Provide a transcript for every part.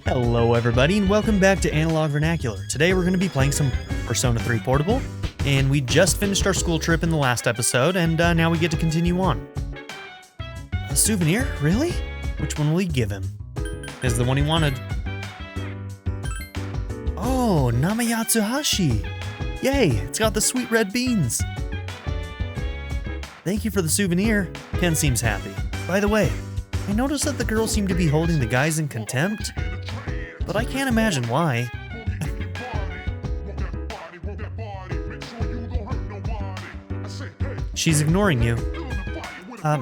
Hello everybody and welcome back to Analog Vernacular. Today we're going to be playing some Persona 3 Portable, and we just finished our school trip in the last episode, and now we get to continue on. A souvenir? Really? Which one will he give him? Is the one he wanted. Oh, Namayatsuhashi! Yay, it's got the sweet red beans! Thank you for the souvenir. Ken seems happy. By the way, I noticed that the girls seem to be holding the guys in contempt, but I can't imagine why. She's ignoring you.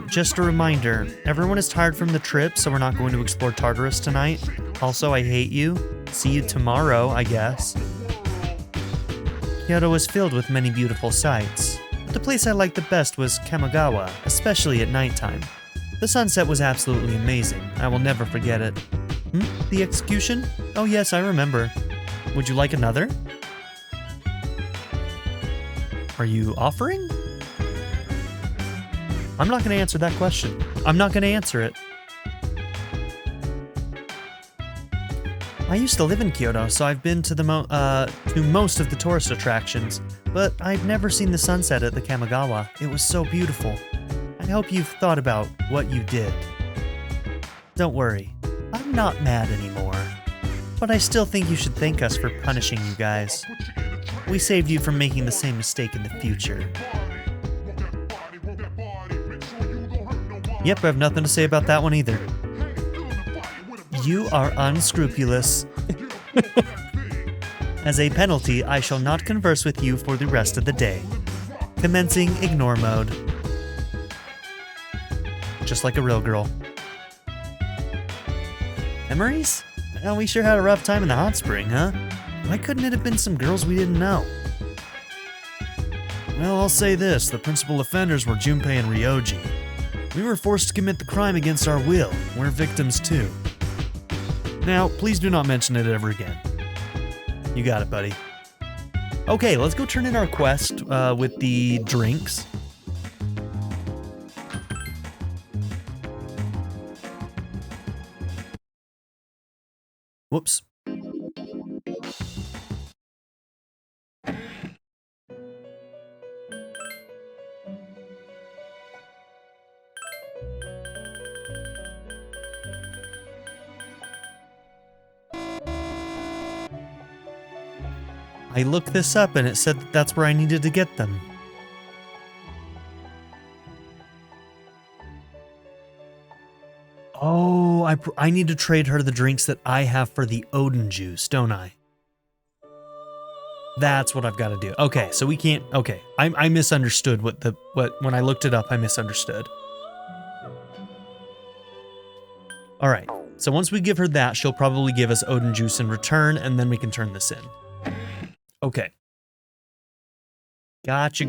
Just a reminder, everyone is tired from the trip, so we're not going to explore Tartarus tonight. Also, I hate you. See you tomorrow, I guess. Kyoto was filled with many beautiful sights, but the place I liked the best was Kamigawa, especially at nighttime. The sunset was absolutely amazing. I will never forget it. The execution? Oh yes, I remember. Would you like another? Are you offering? I'm not going to answer that question. I'm not going to answer it. I used to live in Kyoto, so I've been to to most of the tourist attractions, but I've never seen the sunset at the Kamigawa. It was so beautiful. I hope you've thought about what you did. Don't worry, I'm not mad anymore, but I still think you should thank us for punishing you guys. We saved you from making the same mistake in the future. Yep, I have nothing to say about that one either. You are unscrupulous. As a penalty, I shall not converse with you for the rest of the day. Commencing ignore mode. Just like a real girl. Memories? Well, we sure had a rough time in the hot spring, huh? Why couldn't it have been some girls we didn't know? Well, I'll say this, the principal offenders were Junpei and Ryoji. We were forced to commit the crime against our will. We're victims too. Now, please do not mention it ever again. You got it, buddy. Okay, let's go turn in our quest with the drinks. Whoops. I looked this up and it said that that's where I needed to get them. Oh, I need to trade her the drinks that I have for the Odin juice, don't I? That's what I've got to do. Okay, so we can't. Okay, I misunderstood when I looked it up. I misunderstood. All right. So once we give her that, she'll probably give us Odin juice in return, and then we can turn this in. Okay. Gotcha.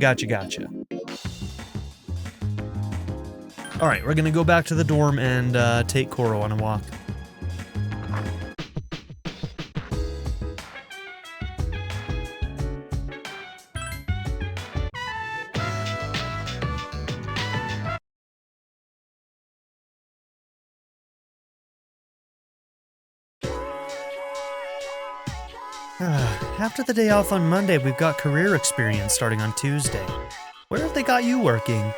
All right, we're gonna go back to the dorm and take Koro on a walk. After the day off on Monday, we've got career experience starting on Tuesday. Where have they got you working?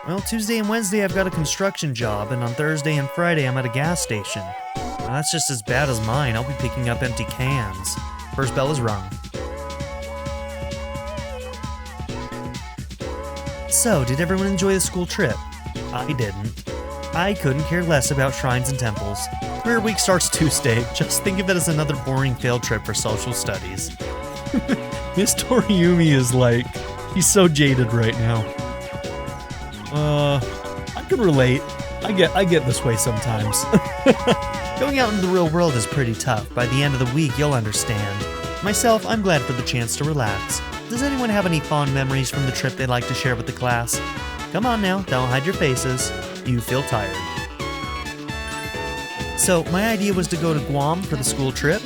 Well, Tuesday and Wednesday I've got a construction job, and on Thursday and Friday I'm at a gas station. Well, that's just as bad as mine. I'll be picking up empty cans. First bell is rung. So, did everyone enjoy the school trip? I didn't. I couldn't care less about shrines and temples. Career week starts Tuesday. Just think of it as another boring field trip for social studies. Miss Toriumi is like, he's so jaded right now. I can relate. I get this way sometimes. Going out into the real world is pretty tough. By the end of the week, you'll understand. Myself, I'm glad for the chance to relax. Does anyone have any fond memories from the trip they'd like to share with the class? Come on now, don't hide your faces. You feel tired. So, my idea was to go to Guam for the school trip,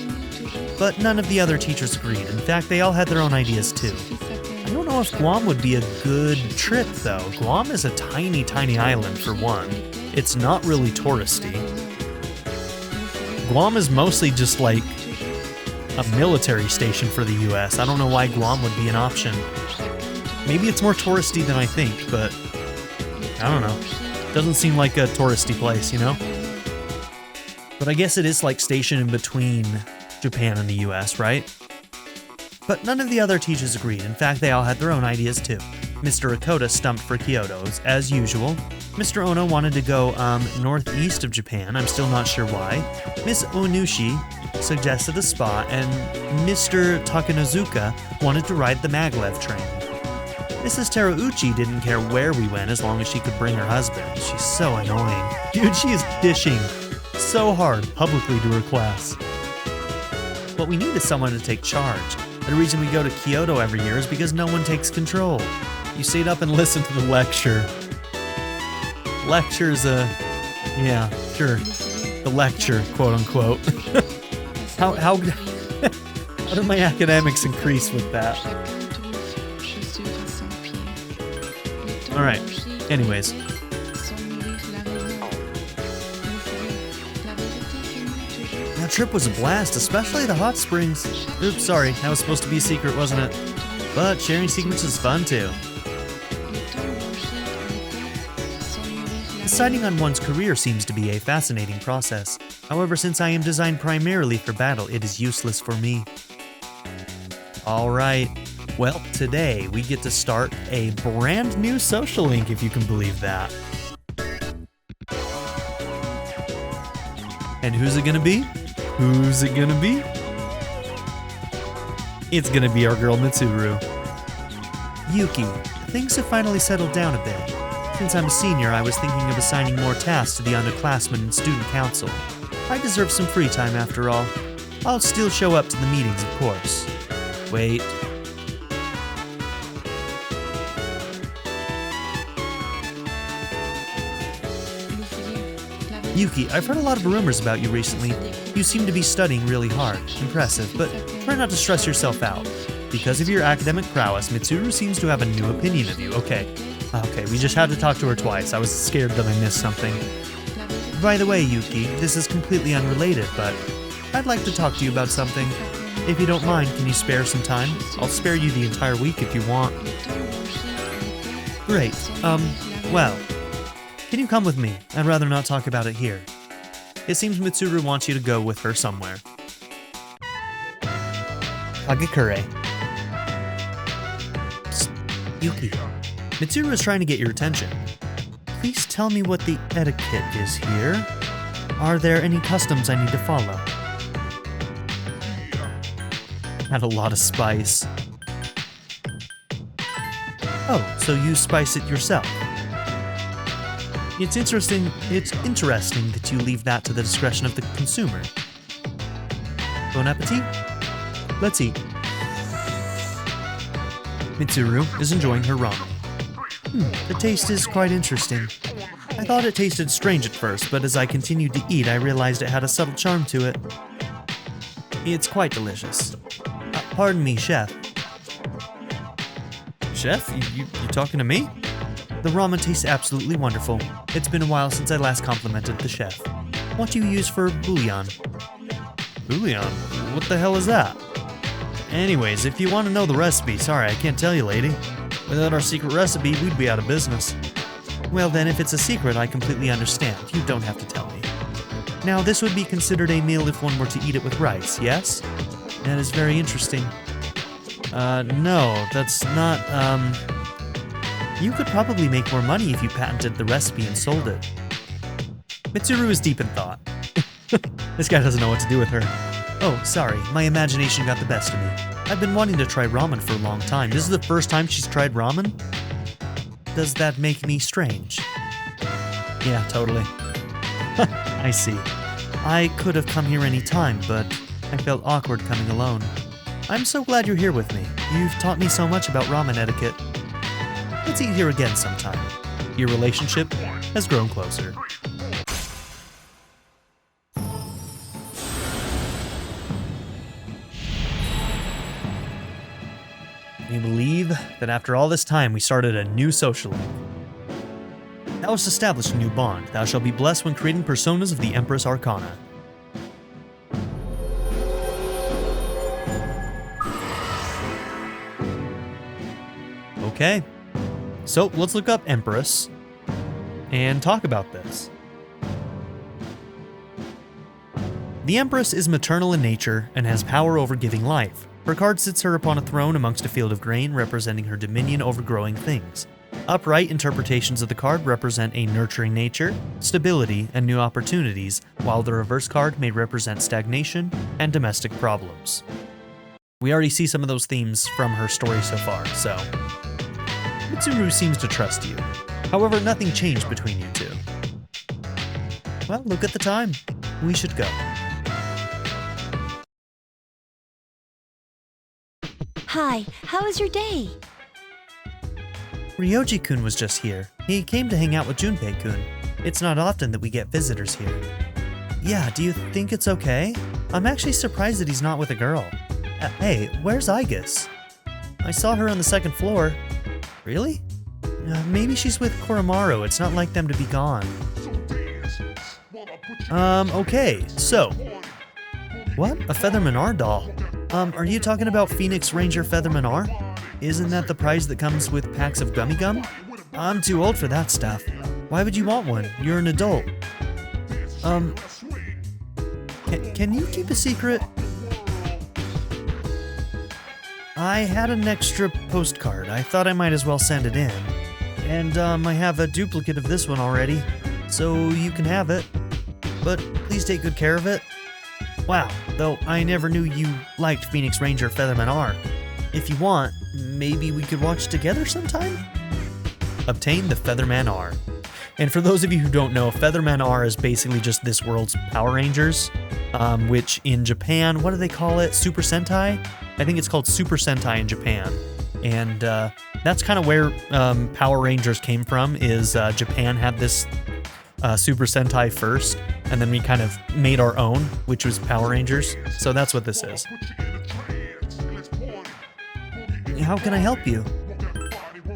but none of the other teachers agreed. In fact, they all had their own ideas too. I don't know if Guam would be a good trip though. Guam is a tiny, tiny island for one. It's not really touristy. Guam is mostly just like a military station for the US. I don't know why Guam would be an option. Maybe it's more touristy than I think, but I don't know. Doesn't seem like a touristy place, you know? But I guess it is like stationed in between Japan and the US, right? But none of the other teachers agreed. In fact, they all had their own ideas too. Mr. Akota stumped for Kyoto, as usual. Mr. Ono wanted to go northeast of Japan. I'm still not sure why. Miss Onushi suggested a spa, and Mr. Takanozuka wanted to ride the maglev train. Mrs. Terauchi didn't care where we went as long as she could bring her husband. She's so annoying. Dude, she is dishing so hard publicly to her class. What we need is someone to take charge. The reason we go to Kyoto every year is because no one takes control. You sit up and listen to the lecture. Lecture's yeah, sure. The lecture, quote unquote. How do my academics increase with that? Alright, anyways. That trip was a blast, especially the hot springs. Oops, sorry, that was supposed to be a secret, wasn't it? But sharing secrets is fun too. Deciding on one's career seems to be a fascinating process. However, since I am designed primarily for battle, it is useless for me. Alright, well, today we get to start a brand new social link, if you can believe that. And who's it gonna be? Who's it gonna be? It's gonna be our girl Mitsuru. Yuki, things have finally settled down a bit. Since I'm a senior, I was thinking of assigning more tasks to the underclassmen and student council. I deserve some free time after all. I'll still show up to the meetings, of course. Wait. Yuki, I've heard a lot of rumors about you recently. You seem to be studying really hard. Impressive, but try not to stress yourself out. Because of your academic prowess, Mitsuru seems to have a new opinion of you. Okay, we just had to talk to her twice. I was scared that I missed something. By the way, Yuki, this is completely unrelated, but I'd like to talk to you about something. If you don't mind, can you spare some time? I'll spare you the entire week if you want. Great. Well, can you come with me? I'd rather not talk about it here. It seems Mitsuru wants you to go with her somewhere. Agakure. Psst. Yuki. Mitsuru is trying to get your attention. Please tell me what the etiquette is here. Are there any customs I need to follow? Had a lot of spice. Oh, so you spice it yourself. It's interesting that you leave that to the discretion of the consumer. Bon appetit? Let's eat. Mitsuru is enjoying her ramen. The taste is quite interesting. I thought it tasted strange at first, but as I continued to eat, I realized it had a subtle charm to it. It's quite delicious. Pardon me, chef. Chef? You talking to me? The ramen tastes absolutely wonderful. It's been a while since I last complimented the chef. What do you use for bouillon? Bouillon? What the hell is that? Anyways, if you want to know the recipe, sorry, I can't tell you, lady. Without our secret recipe, we'd be out of business. Well then, if it's a secret, I completely understand. You don't have to tell me. Now, this would be considered a meal if one were to eat it with rice, yes? That is very interesting. No, that's not, You could probably make more money if you patented the recipe and sold it. Mitsuru is deep in thought. This guy doesn't know what to do with her. Oh, sorry, my imagination got the best of me. I've been wanting to try ramen for a long time. This is the first time she's tried ramen? Does that make me strange? Yeah, totally. I see. I could have come here any time, but I felt awkward coming alone. I'm so glad you're here with me. You've taught me so much about ramen etiquette. Let's eat here again sometime. Your relationship has grown closer. Can you believe that after all this time we started a new social link? Thou hast established a new bond. Thou shalt be blessed when creating personas of the Empress Arcana. Okay. So let's look up Empress and talk about this. The Empress is maternal in nature and has power over giving life. Her card sits her upon a throne amongst a field of grain, representing her dominion over growing things. Upright interpretations of the card represent a nurturing nature, stability, and new opportunities, while the reverse card may represent stagnation and domestic problems. We already see some of those themes from her story so far, so Mitsuru seems to trust you. However, nothing changed between you two. Well, look at the time. We should go. Hi, how was your day? Ryoji-kun was just here. He came to hang out with Junpei-kun. It's not often that we get visitors here. Yeah, do you think it's okay? I'm actually surprised that he's not with a girl. Hey, where's Aigis? I saw her on the second floor. Really? Maybe she's with Koromaru. It's not like them to be gone. Okay, so. What? A Featherman R doll? Are you talking about Phoenix Ranger Featherman R? Isn't that the prize that comes with packs of gummy gum? I'm too old for that stuff. Why would you want one? You're an adult. Can you keep a secret? I had an extra postcard. I thought I might as well send it in. And, I have a duplicate of this one already, so you can have it. But please take good care of it. Wow, though I never knew you liked Phoenix Ranger Featherman R. If you want, maybe we could watch together sometime? Obtain the Featherman R. And for those of you who don't know, Featherman R is basically just this world's Power Rangers, which in Japan, what do they call it? Super Sentai? I think it's called Super Sentai in Japan. And that's kind of where Power Rangers came from, is Japan had this Super Sentai first, and then we kind of made our own, which was Power Rangers. So that's what this is. How can I help you?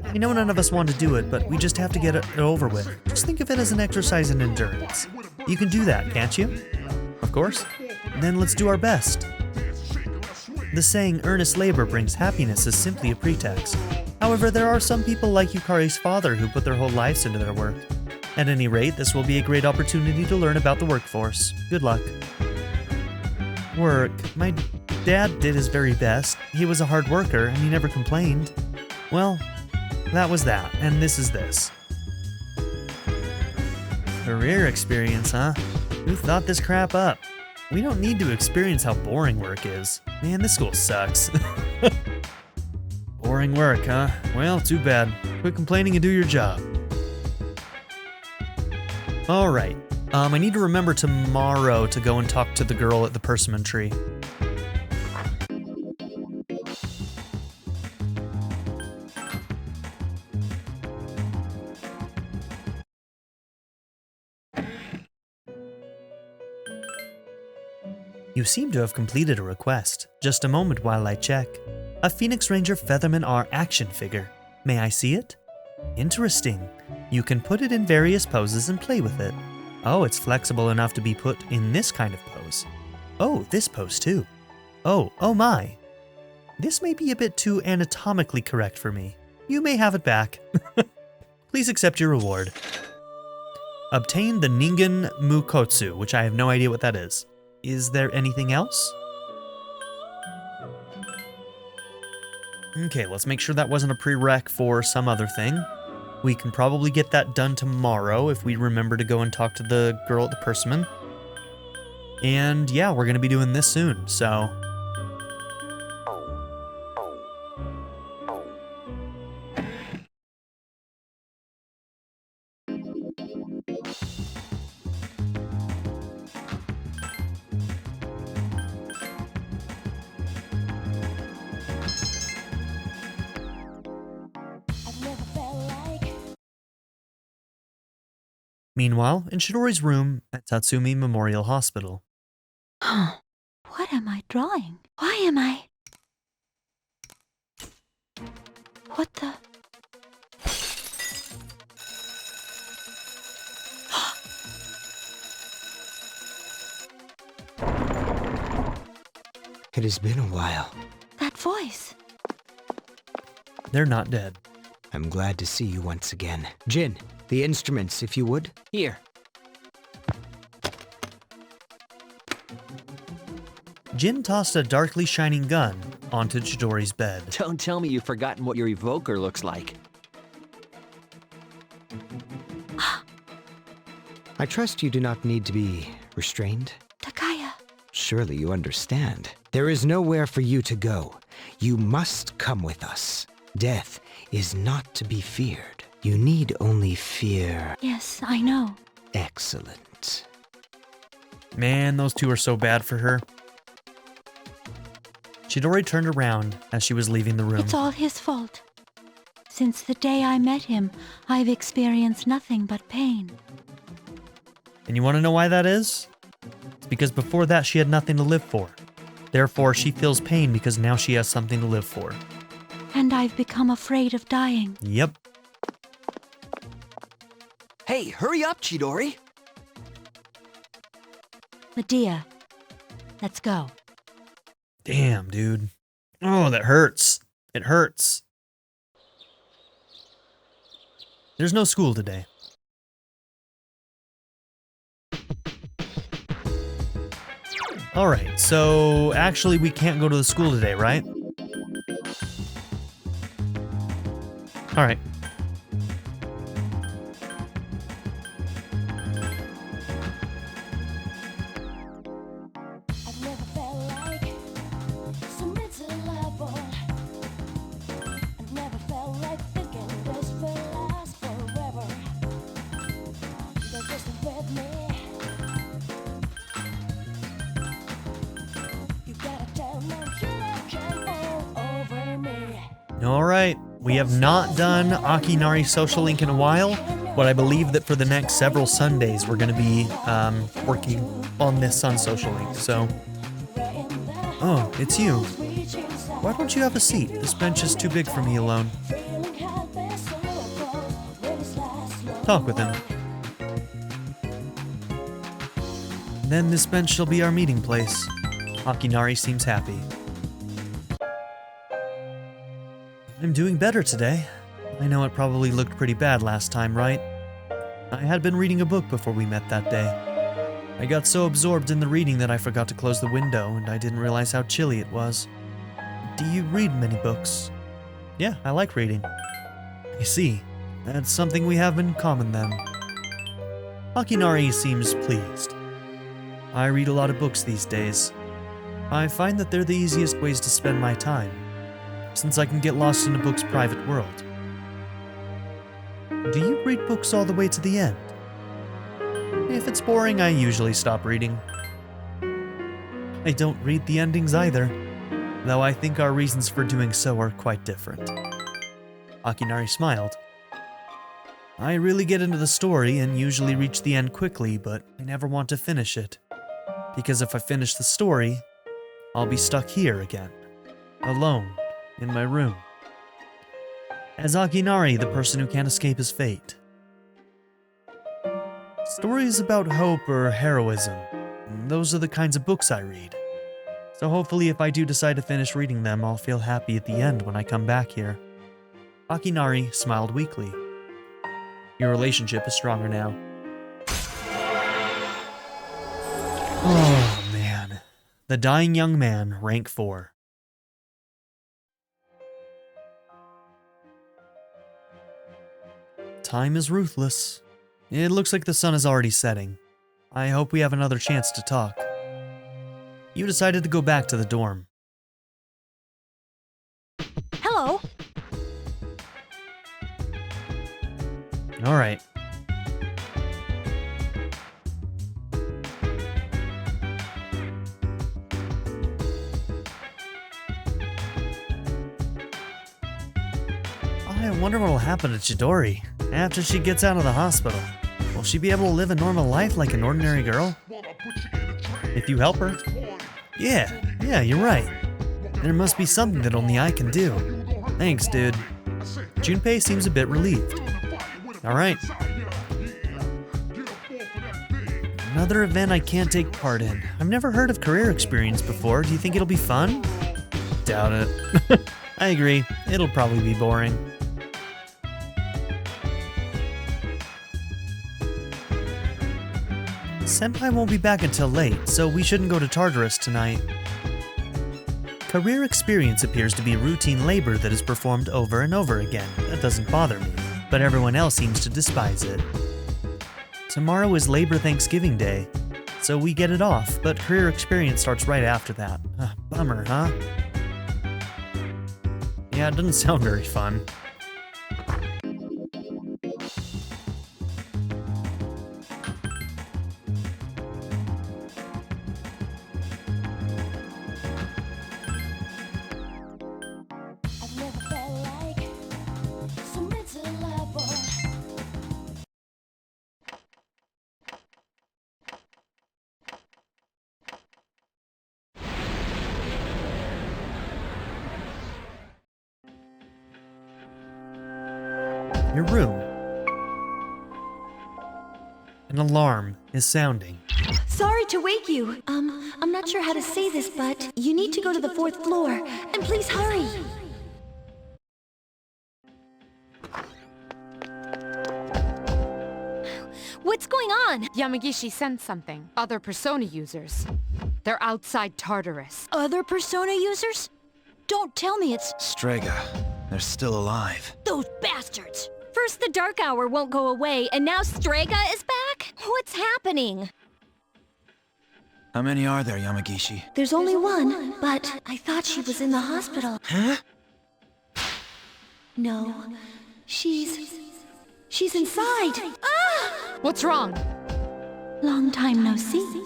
I know none of us want to do it, but we just have to get it over with. Just think of it as an exercise in endurance. You can do that, can't you? Of course. Then let's do our best. The saying, earnest labor brings happiness, is simply a pretext. However, there are some people like Yukari's father who put their whole lives into their work. At any rate, this will be a great opportunity to learn about the workforce. Good luck. Work. My dad did his very best. He was a hard worker, and he never complained. Well, that was that, and this is this. Career experience, huh? Who thought this crap up? We don't need to experience how boring work is. Man, this school sucks. Boring work, huh? Well, too bad. Quit complaining and do your job. Alright. I need to remember tomorrow to go and talk to the girl at the persimmon tree. You seem to have completed a request. Just a moment while I check. A Phoenix Ranger Featherman R action figure. May I see it? Interesting. You can put it in various poses and play with it. Oh, it's flexible enough to be put in this kind of pose. Oh, this pose too. Oh my. This may be a bit too anatomically correct for me. You may have it back. Please accept your reward. Obtain the Ningen Mukotsu, which I have no idea what that is. Is there anything else? Okay, let's make sure that wasn't a prereq for some other thing. We can probably get that done tomorrow if we remember to go and talk to the girl at the persimmon. And yeah, we're going to be doing this soon, so... Meanwhile, in Chidori's room at Tatsumi Memorial Hospital. What am I drawing? Why am I... What the... It has been a while. That voice. They're not dead. I'm glad to see you once again. Jin, the instruments, if you would. Here. Jin tossed a darkly shining gun onto Chidori's bed. Don't tell me you've forgotten what your evoker looks like. I trust you do not need to be restrained. Takaya. Surely you understand. There is nowhere for you to go. You must come with us. Death is not to be feared. You need only fear. Yes, I know. Excellent. Man, those two are so bad for her. Chidori turned around as she was leaving the room. It's all his fault. Since the day I met him, I've experienced nothing but pain. And you want to know why that is? It's because before that she had nothing to live for. Therefore, she feels pain because now she has something to live for. And I've become afraid of dying. Yep. Hey, hurry up, Chidori! Medea, let's go. Damn, dude. Oh, that hurts. It hurts. There's no school today. Alright, so actually we can't go to the school today, right? Alright. I've never felt like so miserable. I've never felt like thinking this will last forever. They're just with me. You gotta tell me you can all over me. Alright, we have not done Akinari Social Link in a while, but I believe that for the next several Sundays we're going to be working on this Sun Social Link, so... Oh, it's you. Why don't you have a seat? This bench is too big for me alone. Talk with him. Then this bench shall be our meeting place. Akinari seems happy. I'm doing better today. I know it probably looked pretty bad last time, right? I had been reading a book before we met that day. I got so absorbed in the reading that I forgot to close the window, and I didn't realize how chilly it was. Do you read many books? Yeah, I like reading. I see. That's something we have in common then. Akinari seems pleased. I read a lot of books these days. I find that they're the easiest ways to spend my time, since I can get lost in a book's private world. Do you read books all the way to the end? If it's boring, I usually stop reading. I don't read the endings either, though I think our reasons for doing so are quite different. Akinari smiled. I really get into the story and usually reach the end quickly, but I never want to finish it. Because if I finish the story, I'll be stuck here again, alone, in my room. As Akinari, the person who can't escape his fate. Stories about hope or heroism, those are the kinds of books I read. So hopefully if I do decide to finish reading them, I'll feel happy at the end when I come back here. Akinari smiled weakly. Your relationship is stronger now. Oh man. The Dying Young Man, rank 4. Time is ruthless. It looks like the sun is already setting. I hope we have another chance to talk. You decided to go back to the dorm. Hello. Alright. I wonder what will happen to Chidori after she gets out of the hospital. Will she be able to live a normal life like an ordinary girl? If you help her? Yeah, you're right. There must be something that only I can do. Thanks, dude. Junpei seems a bit relieved. Alright. Another event I can't take part in. I've never heard of career experience before. Do you think it'll be fun? Doubt it. I agree. It'll probably be boring. Senpai won't be back until late, so we shouldn't go to Tartarus tonight. Career experience appears to be routine labor that is performed over and over again. That doesn't bother me, but everyone else seems to despise it. Tomorrow is Labor Thanksgiving Day, so we get it off, but career experience starts right after that. Bummer, huh? Yeah, it doesn't sound very fun. I've never felt like so miserable. Your room. An alarm is sounding. Sorry to wake you. I'm not sure how to say this, but you need to go to the 4th floor. And please hurry. What's going on? Yamagishi sent something. Other Persona users. They're outside Tartarus. Other Persona users? Don't tell me it's Strega. They're still alive. those bastards. First the Dark Hour won't go away, and now Strega is back? What's happening? How many are there, Yamagishi? There's only one, but I thought she was in the hospital. Huh? No, she's inside. Ah! What's wrong? Long time no see.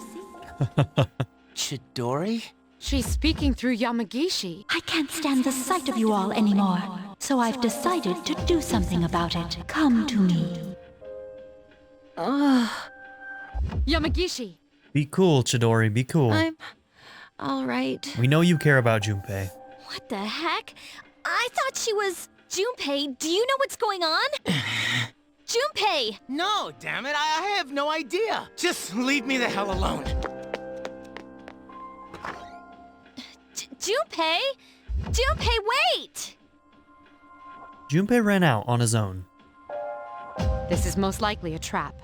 Chidori? She's speaking through Yamagishi. I can't stand the sight of you all anymore. So I've decided to do something about it. Come to me. Yamagishi! Be cool, Chidori, be cool. I'm... alright. We know you care about Junpei. What the heck? I thought she was... Junpei, do you know what's going on? Junpei! No, damn it, I have no idea. Just leave me the hell alone. Junpei? Junpei, wait! Junpei ran out on his own. This is most likely a trap.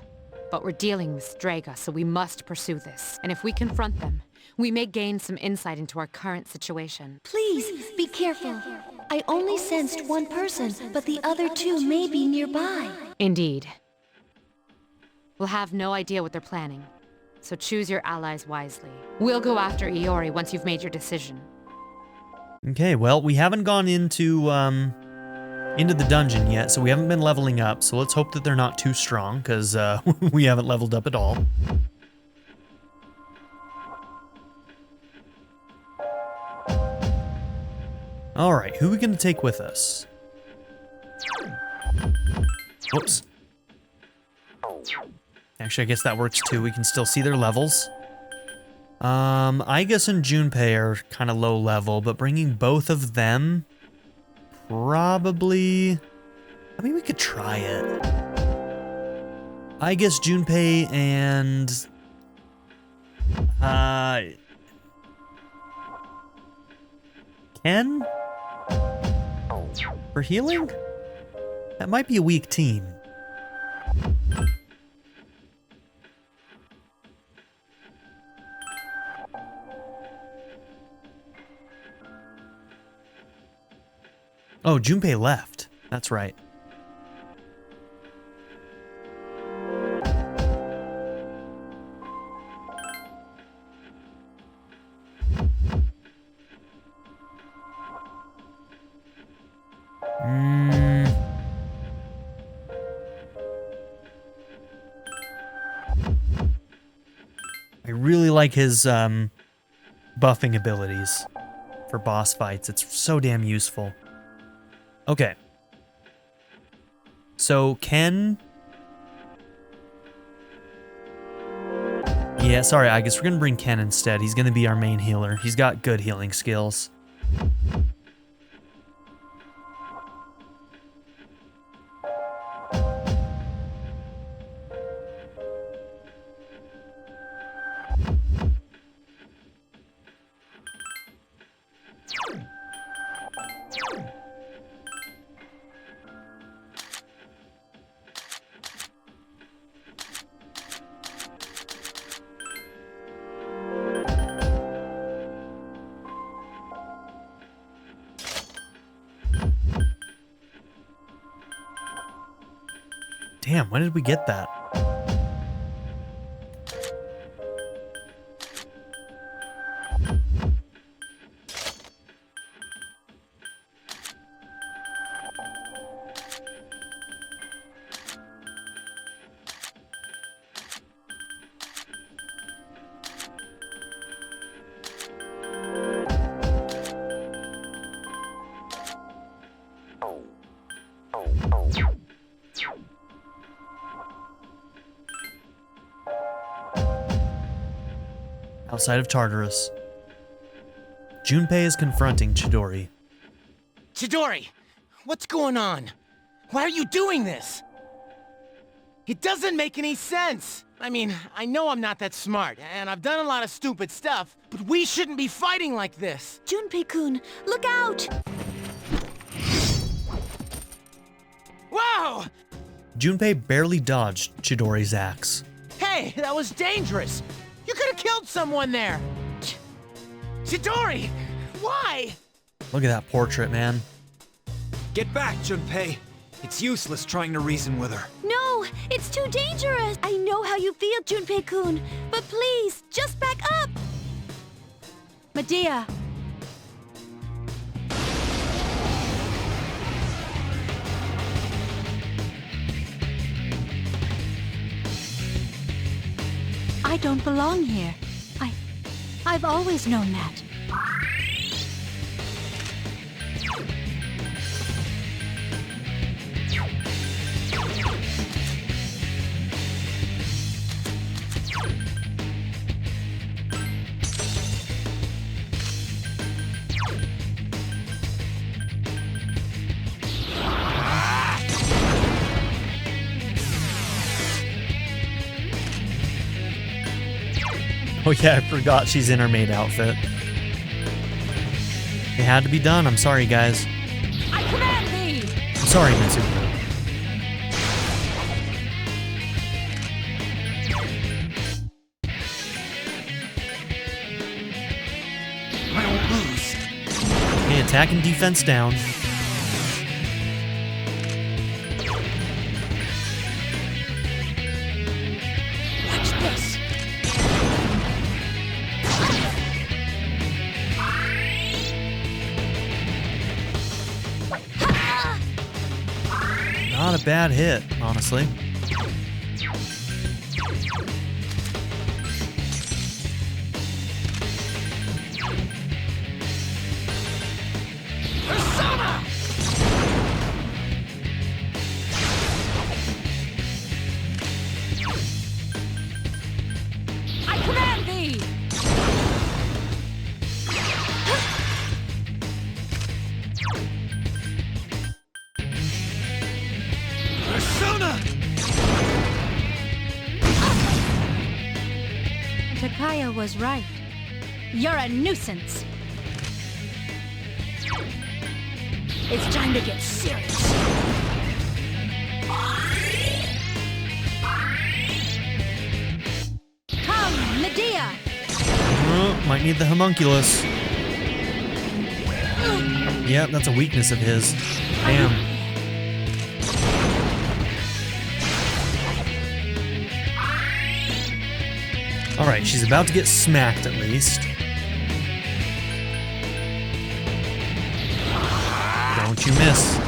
But we're dealing with Strega, so we must pursue this. And if we confront them, we may gain some insight into our current situation. Please, be careful. I only sensed one person, but the other two may be nearby. Indeed. We'll have no idea what they're planning. So choose your allies wisely. We'll go after Iori once you've made your decision. Okay, well, we haven't gone into the dungeon yet, so we haven't been leveling up, so let's hope that they're not too strong, because we haven't leveled up at all. Alright, who are we going to take with us? Whoops. Actually, I guess that works too. We can still see their levels. Aigus and Junpei are kind of low level, but bringing both of them... probably... I mean, we could try it. Aigus, Junpei, and... Ken? For healing? That might be a weak team. Oh, Junpei left. That's right. I really like his buffing abilities for boss fights. It's so damn useful. Okay. So, Ken... Yeah, sorry, I guess we're gonna bring Ken instead. He's gonna be our main healer. He's got good healing skills. Damn, when did we get that? Outside of Tartarus, Junpei is confronting Chidori. Chidori, what's going on? Why are you doing this? It doesn't make any sense. I mean, I know I'm not that smart, and I've done a lot of stupid stuff, but we shouldn't be fighting like this. Junpei-kun, look out! Wow! Junpei barely dodged Chidori's axe. Hey, that was dangerous. You could have killed someone there. Chidori, why? Look at that portrait, man. Get back, Junpei. It's useless trying to reason with her. No, it's too dangerous. I know how you feel, Junpei-kun, but please, just back up. Medea. I don't belong here. I've always known that. Oh yeah, I forgot she's in her maid outfit. It had to be done. I'm sorry, guys. I command thee! I'm sorry, Mitsuko. I won't lose. Okay, attack and defense down. Watch this. Not a bad hit, honestly. I command thee! Persona! Takaya was right. You're a nuisance. It's time to get serious. Come, Medea! Oh, might need the homunculus. Yep, that's a weakness of his. Damn. Alright, she's about to get smacked at least. Don't you miss.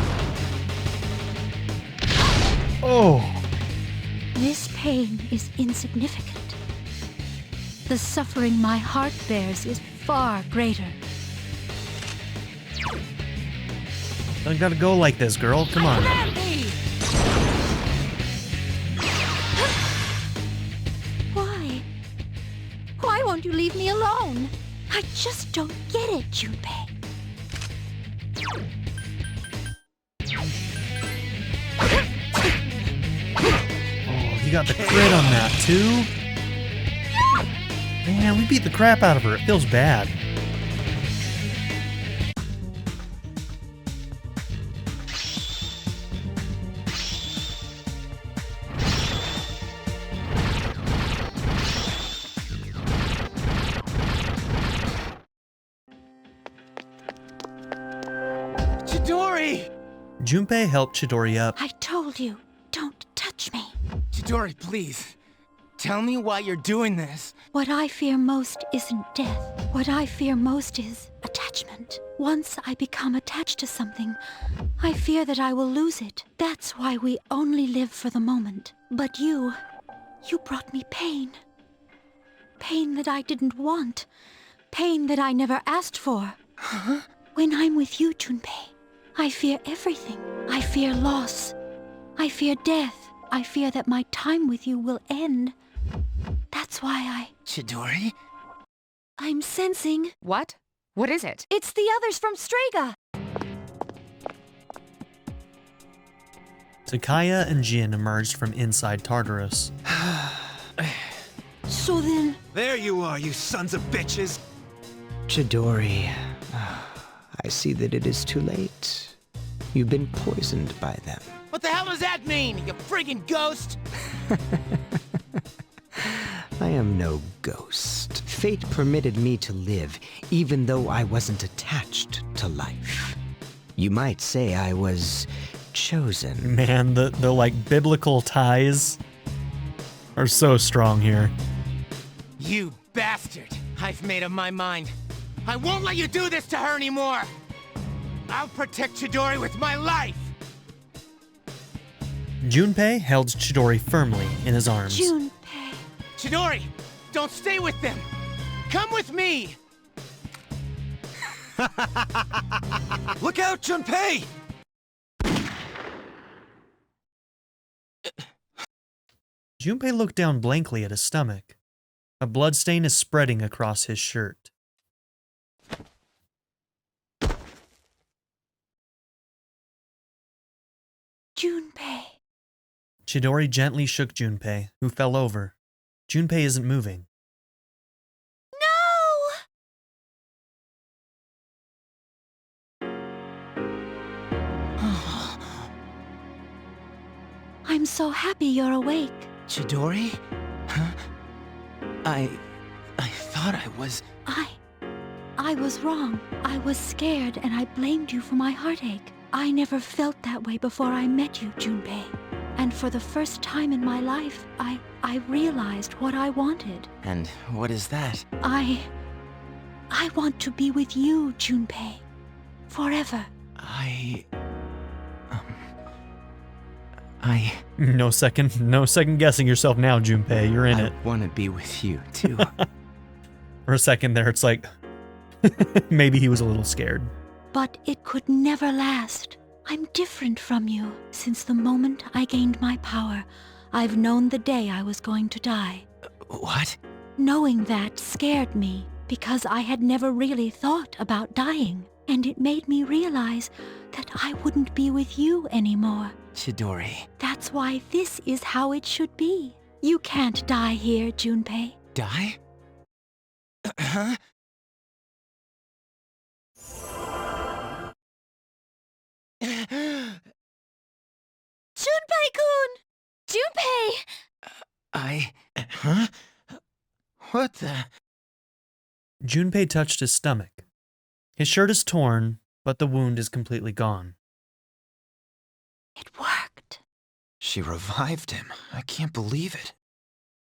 Oh! This pain is insignificant. The suffering my heart bears is far greater. Don't gotta go like this, girl. Come on. Command thee! Why? Why won't you leave me alone? I just don't get it, Junpei. Oh, you got the crit on that, too? Man, we beat the crap out of her. It feels bad. Chidori! Junpei helped Chidori up. I told you, don't touch me. Chidori, please. Tell me why you're doing this. What I fear most isn't death. What I fear most is attachment. Once I become attached to something, I fear that I will lose it. That's why we only live for the moment. But you brought me pain. Pain that I didn't want. Pain that I never asked for. Huh? When I'm with you, Junpei, I fear everything. I fear loss. I fear death. I fear that my time with you will end. That's why Chidori? I'm sensing. What? What is it? It's the others from Strega. Takaya and Jin emerged from inside Tartarus. So then... There you are, you sons of bitches! Chidori, I see that it is too late. You've been poisoned by them. What the hell does that mean, you friggin' ghost? I am no ghost. Fate permitted me to live, even though I wasn't attached to life. You might say I was chosen. Man, the like biblical ties are so strong here. You bastard! I've made up my mind. I won't let you do this to her anymore! I'll protect Chidori with my life! Junpei held Chidori firmly in his arms. Junpei. Chidori, don't stay with them! Come with me! Look out, Junpei! Junpei looked down blankly at his stomach. A bloodstain is spreading across his shirt. Junpei. Chidori gently shook Junpei, who fell over. Junpei isn't moving. I'm so happy you're awake. Chidori? Huh? I thought I was... I was wrong. I was scared and I blamed you for my heartache. I never felt that way before I met you, Junpei. And for the first time in my life, I realized what I wanted. And what is that? I want to be with you, Junpei. Forever. No second guessing yourself now, Junpei. You're in it. I want to be with you, too. For a second there, it's like, maybe he was a little scared. But it could never last. I'm different from you. Since the moment I gained my power, I've known the day I was going to die. What? Knowing that scared me, because I had never really thought about dying. And it made me realize that I wouldn't be with you anymore. Chidori. That's why this is how it should be. You can't die here, Junpei. Die? Huh? Junpei-kun! Junpei! Huh? What the... Junpei touched his stomach. His shirt is torn, but the wound is completely gone. It worked. She revived him. I can't believe it.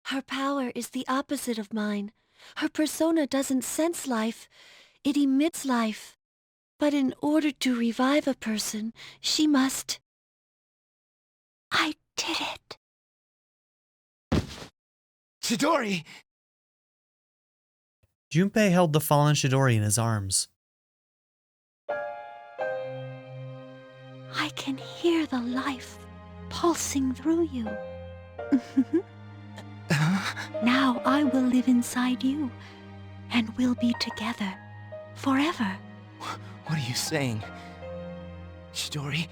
Her power is the opposite of mine. Her persona doesn't sense life. It emits life. But in order to revive a person, she must... I did it. Chidori! Junpei held the fallen Chidori in his arms. I can hear the life pulsing through you. Now I will live inside you, and we'll be together forever. What are you saying? Chidori?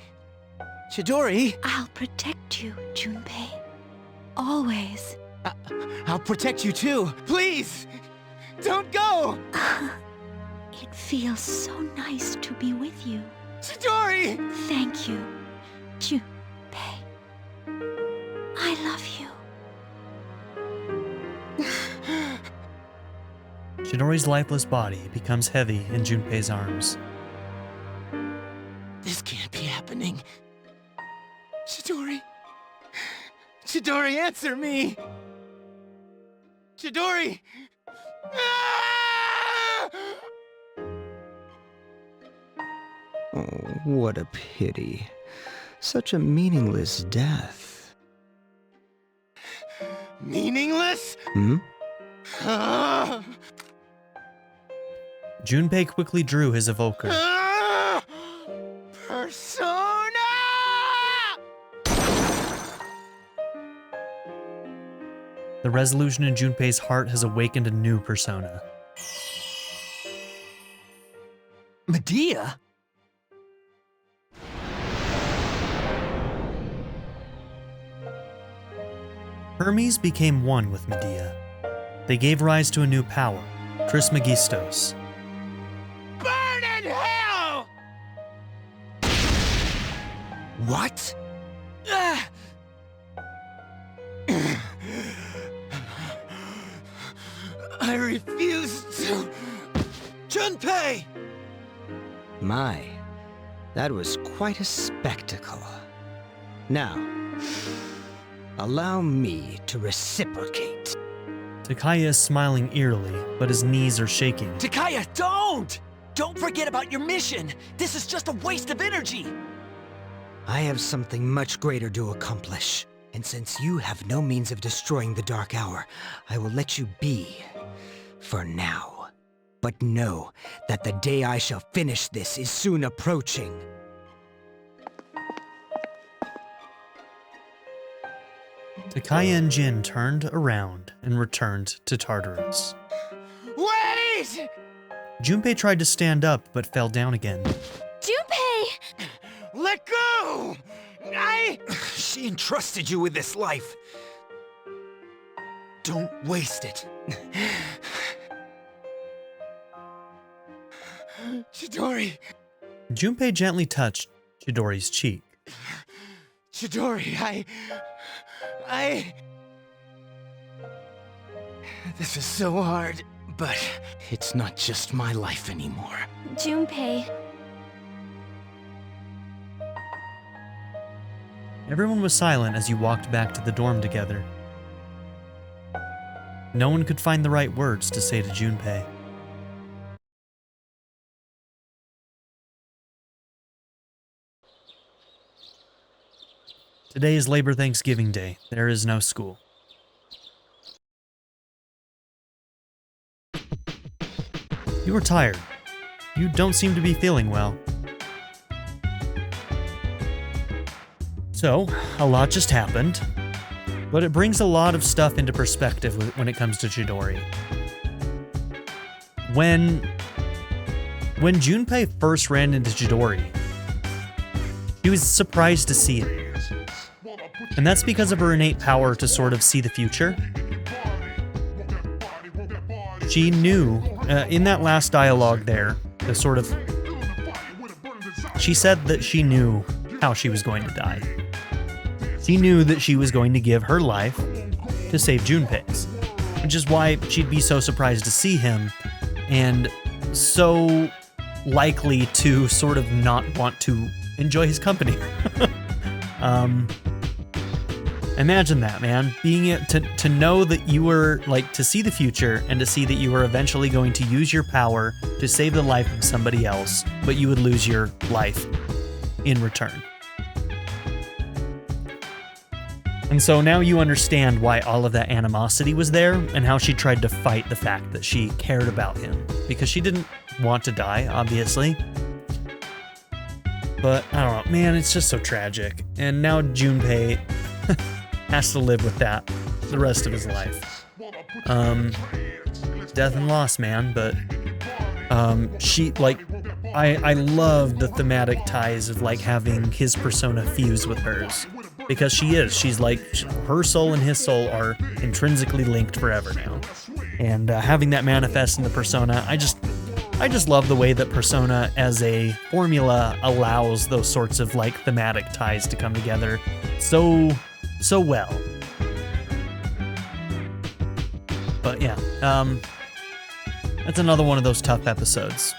Chidori? I'll protect you, Junpei. Always. I'll protect you too. Please! Don't go! It feels so nice to be with you. Chidori! Thank you, Junpei. I love you. Chidori's lifeless body becomes heavy in Junpei's arms. This can't be happening. Chidori? Chidori, answer me! Chidori! Ah! Oh, what a pity. Such a meaningless death. Meaningless? Hmm? Ah! Junpei quickly drew his evoker. Ah! Persona! The resolution in Junpei's heart has awakened a new persona. Medea? Hermes became one with Medea. They gave rise to a new power, Trismegistos. Burn in hell! What? Ah! I refuse to... Junpei! My, that was quite a spectacle. Now, allow me to reciprocate. Takaya is smiling eerily, but his knees are shaking. Takaya, don't! Don't forget about your mission! This is just a waste of energy! I have something much greater to accomplish. And since you have no means of destroying the Dark Hour, I will let you be. For now. But know that the day I shall finish this is soon approaching. Takaya and Jin turned around and returned to Tartarus. Wait! Junpei tried to stand up, but fell down again. Junpei! Let go! She entrusted you with this life. Don't waste it. Chidori! Junpei gently touched Chidori's cheek. Chidori, I... This is so hard, but it's not just my life anymore. Junpei. Everyone was silent as you walked back to the dorm together. No one could find the right words to say to Junpei. Today is Labor Thanksgiving Day. There is no school. You are tired. You don't seem to be feeling well. So, a lot just happened, but it brings a lot of stuff into perspective when it comes to Chidori. When Junpei first ran into Chidori, she was surprised to see it. And that's because of her innate power to sort of see the future. She knew, in that last dialogue there, she said that she knew how she was going to die. She knew that she was going to give her life to save Junpei's, which is why she'd be so surprised to see him and so likely to sort of not want to enjoy his company. Imagine that, man. Being to know that you were, like, to see the future and to see that you were eventually going to use your power to save the life of somebody else, but you would lose your life in return. And so now you understand why all of that animosity was there and how she tried to fight the fact that she cared about him. Because she didn't want to die, obviously. But, I don't know, man, it's just so tragic. And now Junpei has to live with that the rest of his life. Death and loss, man, but she, like, I love the thematic ties of, like, having his persona fuse with hers. Because she's like, her soul and his soul are intrinsically linked forever now. And having that manifest in the persona, I just love the way that persona as a formula allows those sorts of, like, thematic ties to come together so well. But yeah, that's another one of those tough episodes.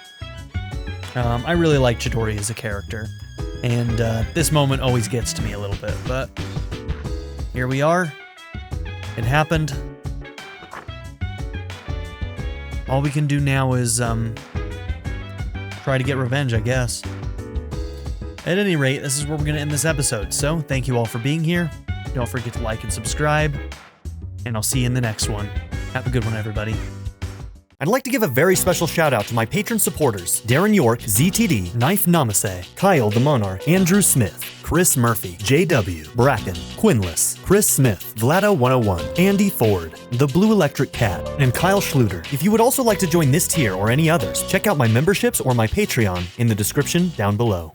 I really like Chidori as a character, and this moment always gets to me a little bit, but here we are. It happened. All we can do now is, try to get revenge, I guess. At any rate, this is where we're going to end this episode, so thank you all for being here. Don't forget to like and subscribe, and I'll see you in the next one. Have a good one, everybody. I'd like to give a very special shout out to my patron supporters, Darren York, ZTD, Knife Namaste, Kyle the Monarch, Andrew Smith, Chris Murphy, JW, Bracken, Quinless, Chris Smith, Vlado101, Andy Ford, The Blue Electric Cat, and Kyle Schluter. If you would also like to join this tier or any others, check out my memberships or my Patreon in the description down below.